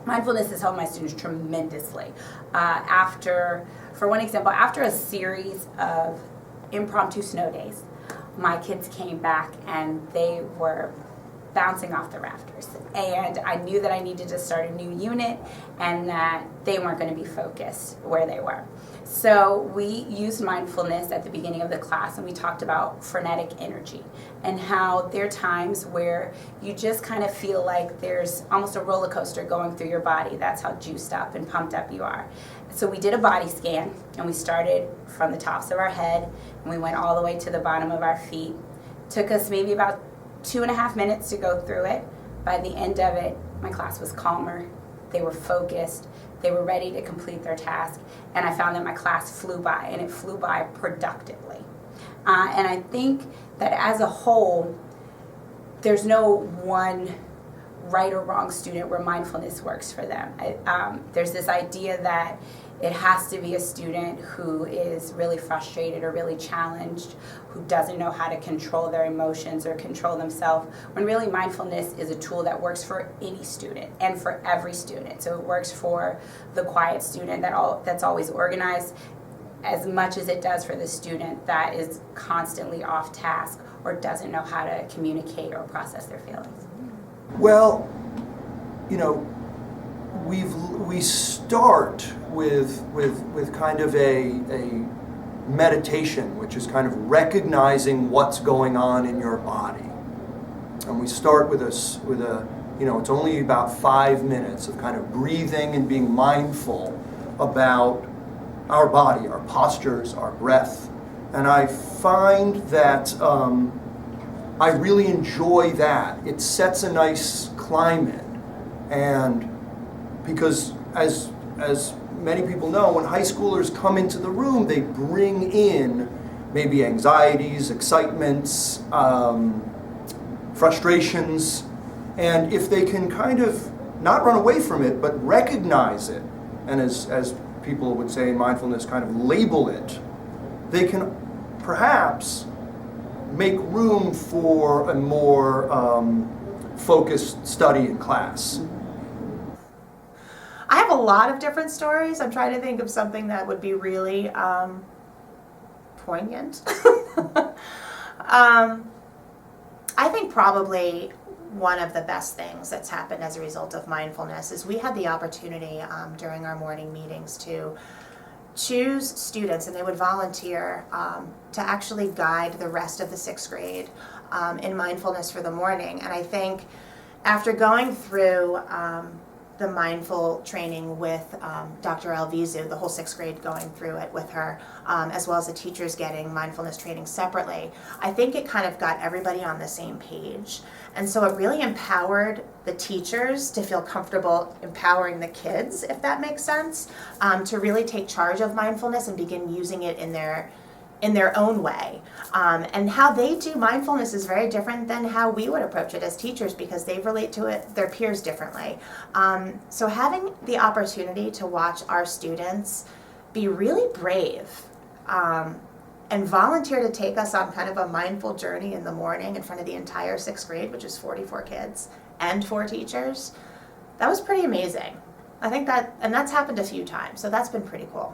Mindfulness has helped my students tremendously. For one example, after a series of impromptu snow days, my kids came back and they were bouncing off the rafters. And I knew that I needed to start a new unit and that they weren't going to be focused where they were. So we used mindfulness at the beginning of the class, and we talked about frenetic energy and how there are times where you just kind of feel like there's almost a roller coaster going through your body. That's how juiced up and pumped up you are. So we did a body scan, and we started from the tops of our head and we went all the way to the bottom of our feet. Took us maybe about 2.5 minutes to go through it. By the end of it, my class was calmer. They were focused. They were ready to complete their task. And I found that my class flew by, and it flew by productively. And I think that as a whole, there's no one right or wrong student where mindfulness works for them. There's this idea that it has to be a student who is really frustrated or really challenged, who doesn't know how to control their emotions or control themselves, when really mindfulness is a tool that works for any student and for every student. So it works for the quiet student that's always organized as much as it does for the student that is constantly off task or doesn't know how to communicate or process their feelings. Well, you know, we start with kind of a meditation, which is kind of recognizing what's going on in your body, and we start with a you know, it's only about 5 minutes of kind of breathing and being mindful about our body, our postures, our breath, and I find that I really enjoy that. It sets a nice climate, and because as many people know, when high schoolers come into the room, they bring in maybe anxieties, excitements, frustrations, and if they can kind of not run away from it, but recognize it, and as people would say in mindfulness, kind of label it, they can perhaps make room for a more focused study in class. I have a lot of different stories. I'm trying to think of something that would be really poignant. I think probably one of the best things that's happened as a result of mindfulness is we had the opportunity during our morning meetings to choose students, and they would volunteer to actually guide the rest of the 6th grade in mindfulness for the morning. And I think after going through the mindful training with Dr. Alvizu, the whole 6th grade going through it with her, as well as the teachers getting mindfulness training separately, I think it kind of got everybody on the same page. And so it really empowered the teachers to feel comfortable empowering the kids, if that makes sense, to really take charge of mindfulness and begin using it in their own way. And how they do mindfulness is very different than how we would approach it as teachers, because they relate to it, their peers, differently. So having the opportunity to watch our students be really brave and volunteer to take us on kind of a mindful journey in the morning in front of the entire 6th grade, which is 44 kids and 4 teachers, that was pretty amazing. I think that, and that's happened a few times, so that's been pretty cool.